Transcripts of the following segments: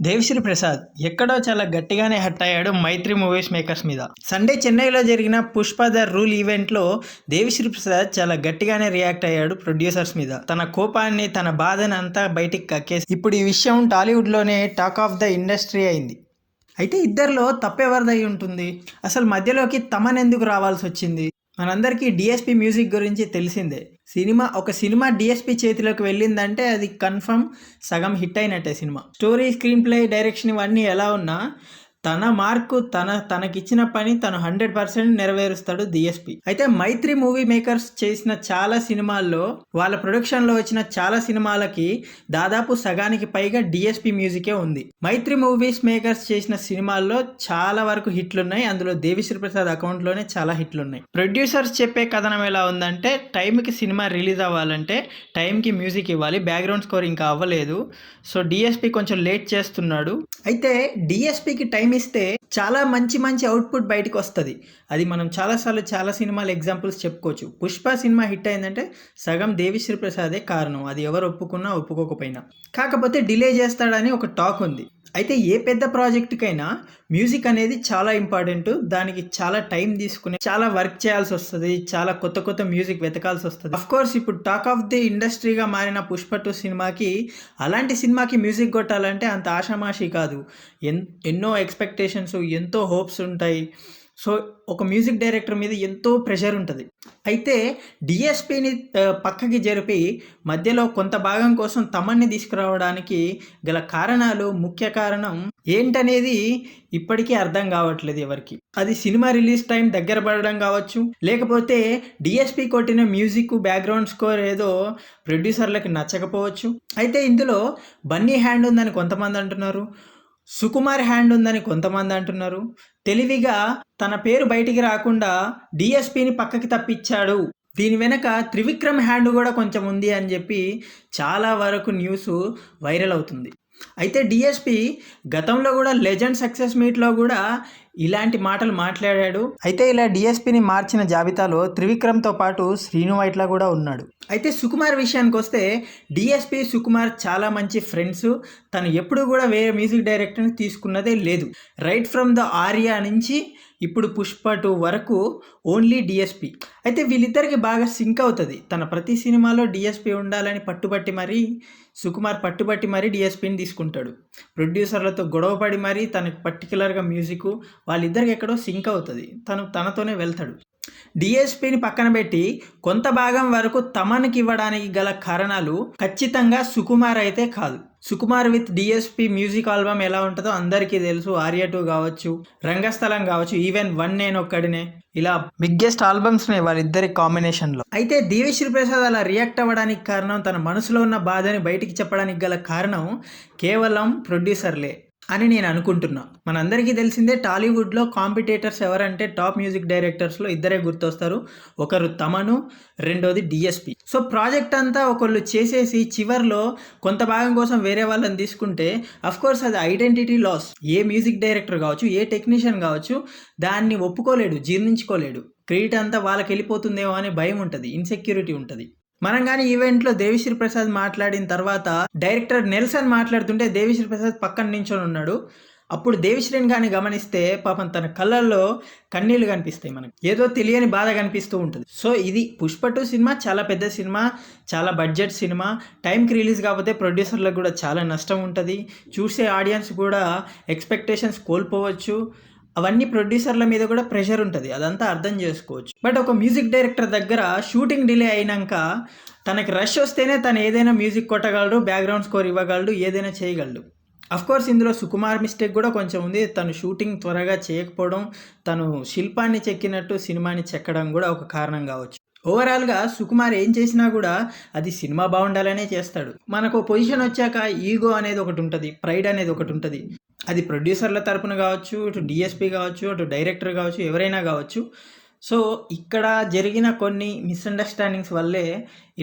దేవిశ్రీ ప్రసాద్ ఎక్కడో చాలా గట్టిగానే హట్ అయ్యాడు మైత్రి మూవీస్ మేకర్స్ మీద. సండే చెన్నైలో జరిగిన పుష్ప ద రూల్ ఈవెంట్లో దేవిశ్రీ ప్రసాద్ చాలా గట్టిగానే రియాక్ట్ అయ్యాడు ప్రొడ్యూసర్స్ మీద. తన కోపాన్ని, తన బాధని అంతా బయటికి కక్కేసి ఇప్పుడు ఈ విషయం టాలీవుడ్లోనే టాక్ ఆఫ్ ద ఇండస్ట్రీ అయింది. అయితే ఇద్దరిలో తప్పెవరిదై ఉంటుంది? అసలు మధ్యలోకి తమనెందుకు రావాల్సి వచ్చింది? మనందరికీ డిఎస్పి మ్యూజిక్ గురించి తెలిసిందే. ఒక సినిమా డిఎస్పి చేతిలోకి వెళ్ళిందంటే అది కన్ఫర్మ్ సగం హిట్ అయినట్టే cinema. Story, screen play, direction ఇవన్నీ ఎలా ఉన్నా తన మార్కు తనకిచ్చిన పని తను 100% నెరవేరుస్తాడు డిఎస్పి. అయితే మైత్రి మూవీ మేకర్స్ చేసిన చాలా సినిమాల్లో, వాళ్ళ ప్రొడక్షన్లో వచ్చిన చాలా సినిమాలకి దాదాపు సగానికి పైగా డిఎస్పి మ్యూజికే ఉంది. మైత్రి మూవీస్ మేకర్స్ చేసిన సినిమాల్లో చాలా వరకు హిట్లున్నాయి. అందులో దేవిశ్రీ ప్రసాద్ అకౌంట్లోనే చాలా హిట్లున్నాయి. ప్రొడ్యూసర్స్ చెప్పే కథనం ఎలా ఉందంటే, టైంకి సినిమా రిలీజ్ అవ్వాలంటే టైంకి మ్యూజిక్ ఇవ్వాలి, బ్యాక్గ్రౌండ్ స్కోర్ ఇంకా అవ్వలేదు, సో డిఎస్పి కొంచెం లేట్ చేస్తున్నాడు. అయితే డిఎస్పికి టైం ఇస్తే చాలా మంచి అవుట్పుట్ బయటకు వస్తుంది. అది మనం చాలాసార్లు చాలా సినిమాల ఎగ్జాంపుల్స్ చెప్పుకోవచ్చు. పుష్ప సినిమా హిట్ అయిందంటే సగం దేవిశ్రీ ప్రసాదే కారణం, అది ఎవరు ఒప్పుకున్నా ఒప్పుకోకపోయినా. కాకపోతే డిలే చేస్తాడని ఒక టాక్ ఉంది. అయితే ఏ పెద్ద ప్రాజెక్టుకైనా మ్యూజిక్ అనేది చాలా ఇంపార్టెంట్. దానికి చాలా టైం తీసుకుని చాలా వర్క్ చేయాల్సి వస్తుంది, చాలా కొత్త మ్యూజిక్ వెతకాల్సి వస్తుంది. కోర్స్ ఇప్పుడు టాక్ ఆఫ్ ది ఇండస్ట్రీగా మారిన పుష్ప 2 సినిమాకి, అలాంటి సినిమాకి మ్యూజిక్ కొట్టాలంటే అంత ఆషామాషి కాదు. ఎన్నో ఎక్స్పెక్టేషన్స్, ఎంతో హోప్స్ ఉంటాయి. సో ఒక మ్యూజిక్ డైరెక్టర్ మీద ఎంతో ప్రెషర్ ఉంటుంది. అయితే డిఎస్పిని పక్కకి జరిపి మధ్యలో కొంత భాగం కోసం తమన్ని తీసుకురావడానికి గల కారణాలు, ముఖ్య కారణం ఏంటనేది ఇప్పటికీ అర్థం కావట్లేదు ఎవరికి. అది సినిమా రిలీజ్ టైం దగ్గర పడడం కావచ్చు, లేకపోతే డిఎస్పి కొట్టిన మ్యూజిక్, బ్యాక్గ్రౌండ్ స్కోర్ ఏదో ప్రొడ్యూసర్లకి నచ్చకపోవచ్చు. అయితే ఇందులో బన్నీ హ్యాండ్ ఉందని కొంతమంది అంటున్నారు, సుకుమార్ హ్యాండ్ ఉందని కొంతమంది అంటున్నారు. తెలివిగా తన పేరు బయటికి రాకుండా డిఎస్పిని పక్కకి తప్పించాడు, దీని వెనక త్రివిక్రమ్ హ్యాండ్ కూడా కొంచెం ఉంది అని చెప్పి చాలా వరకు న్యూస్ వైరల్ అవుతుంది. అయితే డిఎస్పి గతంలో కూడా లెజెండ్ సక్సెస్ మీట్లో కూడా ఇలాంటి మాటలు మాట్లాడాడు. అయితే ఇలా డిఎస్పిని మార్చిన జాబితాలో త్రివిక్రమ్తో పాటు శ్రీను వైట్ల కూడా ఉన్నాడు. అయితే సుకుమార్ విషయానికి వస్తే, డిఎస్పి సుకుమార్ చాలా మంచి ఫ్రెండ్స్. తను ఎప్పుడు కూడా వేరే మ్యూజిక్ డైరెక్టర్ని తీసుకున్నదే లేదు. రైట్ ఫ్రమ్ ద ఆర్యా నుంచి ఇప్పుడు పుష్ప 2 వరకు ఓన్లీ డిఎస్పి. అయితే వీళ్ళిద్దరికి బాగా సింక్ అవుతుంది. తన ప్రతి సినిమాలో డిఎస్పి ఉండాలని సుకుమార్ పట్టుబట్టి మరీ డిఎస్పిని తీసుకుంటాడు. ప్రొడ్యూసర్లతో గొడవపడి మరీ తనకు పర్టికులర్గా మ్యూజిక్ వాళ్ళిద్దరికి ఎక్కడో సింక్ అవుతుంది, తనతోనే వెళ్తాడు. డిఎస్పిని పక్కన పెట్టి కొంత భాగం వరకు తమన్కి ఇవ్వడానికి గల కారణాలు ఖచ్చితంగా సుకుమార్ అయితే కాదు. Sukumar with DSP music album ఎలా ఉంటుందో అందరికీ తెలుసు. ఆర్య 2 కావచ్చు, రంగస్థలం కావచ్చు, ఈవెన్ 1 నేనొక్కడినే, ఇలా బిగ్గెస్ట్ ఆల్బమ్స్ నే వాళ్ళిద్దరి కాంబినేషన్లో. అయితే దేవిశ్రీ ప్రసాద్ అలా రియాక్ట్ అవ్వడానికి కారణం, తన మనసులో ఉన్న బాధని బయటికి చెప్పడానికి గల కారణం కేవలం ప్రొడ్యూసర్లే అని నేను అనుకుంటున్నా. మనందరికీ తెలిసిందే, టాలీవుడ్లో కాంపిటేటర్స్ ఎవరంటే టాప్ మ్యూజిక్ డైరెక్టర్స్లో ఇద్దరే గుర్తొస్తారు. ఒకరు తమను, రెండోది డిఎస్పి. సో ప్రాజెక్ట్ అంతా ఒకళ్ళు చేసేసి చివర్లో కొంత భాగం కోసం వేరే వాళ్ళని తీసుకుంటే అఫ్కోర్స్ అది ఐడెంటిటీ లాస్. ఏ మ్యూజిక్ డైరెక్టర్ కావచ్చు, ఏ టెక్నీషియన్ కావచ్చు దాన్ని ఒప్పుకోలేడు, జీర్ణించుకోలేడు. క్రెడిట్ అంతా వాళ్ళకి వెళ్ళిపోతుందేమో అనే భయం ఉంటుంది, ఇన్సెక్యూరిటీ ఉంటుంది. మనం కానీ ఈవెంట్లో దేవిశ్రీ ప్రసాద్ మాట్లాడిన తర్వాత డైరెక్టర్ నెల్సన్ మాట్లాడుతుంటే దేవిశ్రీ ప్రసాద్ పక్కన నించొని ఉన్నాడు. అప్పుడు దేవిశ్రీని కానీ గమనిస్తే పాపం తన కళ్ళల్లో కన్నీళ్లు కనిపిస్తాయి, మనకు ఏదో తెలియని బాధ కనిపిస్తూ ఉంటుంది. సో ఇది పుష్ప 2 సినిమా చాలా పెద్ద సినిమా, చాలా బడ్జెట్ సినిమా. టైంకి రిలీజ్ కాకపోతే ప్రొడ్యూసర్లకు కూడా చాలా నష్టం ఉంటుంది, చూసే ఆడియన్స్ కూడా ఎక్స్పెక్టేషన్స్ కోల్పోవచ్చు. అవన్నీ ప్రొడ్యూసర్ల మీద కూడా ప్రెషర్ ఉంటుంది, అదంతా అర్థం చేసుకోవచ్చు. బట్ ఒక మ్యూజిక్ డైరెక్టర్ దగ్గర షూటింగ్ డిలే అయినాక తనకి రష్ వస్తేనే తను ఏదైనా మ్యూజిక్ కొట్టగలడు, బ్యాక్గ్రౌండ్ స్కోర్ ఇవ్వగలడు, ఏదైనా చేయగలడు. కోర్స్ ఇందులో సుకుమార్ మిస్టేక్ కూడా కొంచెం ఉంది. తను షూటింగ్ త్వరగా చేయకపోవడం, తను శిల్పాన్ని చెక్కినట్టు సినిమాని చెక్కడం కూడా ఒక కారణం కావచ్చు. ఓవరాల్గా సుకుమార్ ఏం చేసినా కూడా అది సినిమా బాగుండాలనే చేస్తాడు. మనకు పొజిషన్ వచ్చాక ఈగో అనేది ఒకటి ఉంటుంది, ప్రైడ్ అనేది ఒకటి ఉంటుంది. అది ప్రొడ్యూసర్ల తరపున కావచ్చు, ఇటు డిఎస్పి కావచ్చు, అటు డైరెక్టర్ కావచ్చు, ఎవరైనా కావచ్చు. సో ఇక్కడ జరిగిన కొన్ని మిస్అండర్స్టాండింగ్స్ వల్లే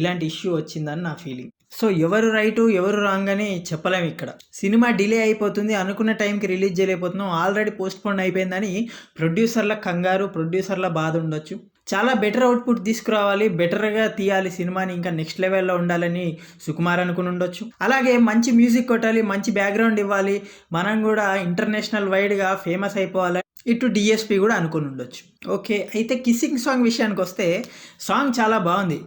ఇలాంటి ఇష్యూ వచ్చిందని నా ఫీలింగ్. సో ఎవరు రైటు ఎవరు రాంగ్ అని చెప్పలేము. ఇక్కడ సినిమా డిలే అయిపోతుంది, అనుకున్న టైంకి రిలీజ్ చేయలేకపోతున్నాం, ఆల్రెడీ పోస్ట్ పోన్ అయిపోయిందని ప్రొడ్యూసర్ల కంగారు, ప్రొడ్యూసర్ల బాధ ఉండొచ్చు. చాలా బెటర్ అవుట్పుట్ తీసుకురావాలి, బెటర్గా తీయాలి సినిమాని, ఇంకా నెక్స్ట్ లెవెల్లో ఉండాలని సుకుమార్ అనుకుని ఉండొచ్చు. అలాగే మంచి మ్యూజిక్ కొట్టాలి, మంచి బ్యాక్గ్రౌండ్ ఇవ్వాలి, మనం కూడా ఇంటర్నేషనల్ వైడ్గా ఫేమస్ అయిపోవాలి, ఇటు డిఎస్పి కూడా అనుకుని ఉండొచ్చు. ఓకే, అయితే కిస్సింగ్ సాంగ్ విషయానికి వస్తే సాంగ్ చాలా బాగుంది.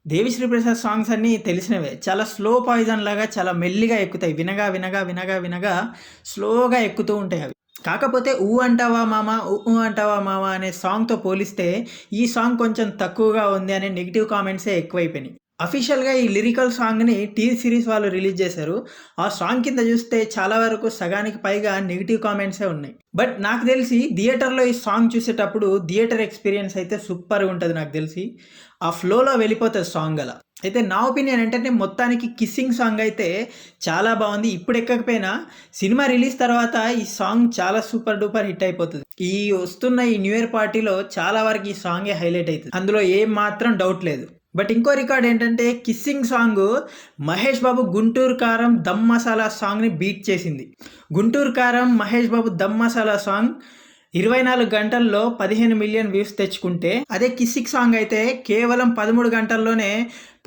దేవిశ్రీ ప్రసాద్ సాంగ్స్ అన్నీ తెలిసినవే, చాలా స్లో పాయిజన్ లాగా చాలా మెల్లిగా ఎక్కుతాయి, వినగా వినగా వినగా వినగా స్లోగా ఎక్కుతూ ఉంటాయి అవి. కాకపోతే ఊ అంటావా మామ ఊ అంటావా మామ అనే సాంగ్తో పోలిస్తే ఈ సాంగ్ కొంచెం తక్కువగా ఉంది అనే నెగిటివ్ కామెంట్సే ఎక్కువైపోయినాయి. అఫీషియల్గా ఈ లిరికల్ సాంగ్ని టీవీ సిరీస్ వాళ్ళు రిలీజ్ చేశారు. ఆ సాంగ్ కింద చూస్తే చాలా వరకు సగానికి పైగా నెగిటివ్ కామెంట్సే ఉన్నాయి. బట్ నాకు తెలిసి థియేటర్లో ఈ సాంగ్ చూసేటప్పుడు థియేటర్ ఎక్స్పీరియన్స్ అయితే సూపర్గా ఉంటుంది. నాకు తెలిసి ఆ ఫ్లోలో వెళ్ళిపోతుంది సాంగ్ అలా. అయితే నా ఒపీనియన్ ఏంటంటే మొత్తానికి కిస్సింగ్ సాంగ్ అయితే చాలా బాగుంది. ఇప్పుడు ఎక్కకపోయినా సినిమా రిలీజ్ తర్వాత ఈ సాంగ్ చాలా సూపర్ డూపర్ హిట్ అయిపోతుంది. ఈ వస్తున్న ఈ న్యూ ఇయర్ పార్టీలో చాలా వరకు ఈ సాంగే హైలైట్ అవుతుంది, అందులో ఏం మాత్రం డౌట్ లేదు. బట్ ఇంకో రికార్డ్ ఏంటంటే కిస్సింగ్ సాంగ్ మహేష్ బాబు గుంటూరు కారం దమ్ మసాలా సాంగ్ని బీట్ చేసింది. గుంటూరు కారం మహేష్ బాబు దమ్ మసాలా సాంగ్ 24 గంటల్లో 15 మిలియన్ వ్యూస్ తెచ్చుకుంటే, అదే కిస్సింగ్ సాంగ్ అయితే కేవలం 13 గంటల్లోనే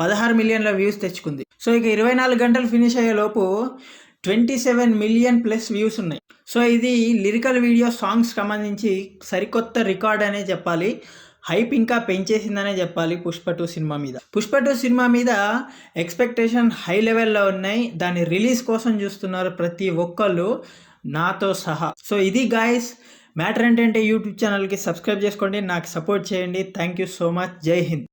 16 మిలియన్ల వ్యూస్ తెచ్చుకుంది. సో ఇక 24 గంటలు ఫినిష్ అయ్యేలోపు 27 మిలియన్ ప్లస్ వ్యూస్ ఉన్నాయి. సో ఇది లిరికల్ వీడియో సాంగ్స్ సంబంధించి సరికొత్త రికార్డ్ అనే చెప్పాలి. హైప్ ఇంకా పెంచేసిందనే చెప్పాలి పుష్ప 2 సినిమా మీద. పుష్ప 2 సినిమా మీద ఎక్స్పెక్టేషన్ హై లెవెల్లో ఉన్నాయి. దాని రిలీజ్ కోసం చూస్తున్నారు ప్రతి ఒక్కళ్ళు, నాతో సహా. సో ఇది గాయస్ మ్యాటర్. ఏంటంటే యూట్యూబ్ ఛానల్కి సబ్స్క్రైబ్ చేసుకోండి, నాకు సపోర్ట్ చేయండి. Thank you so much. జై హింద్.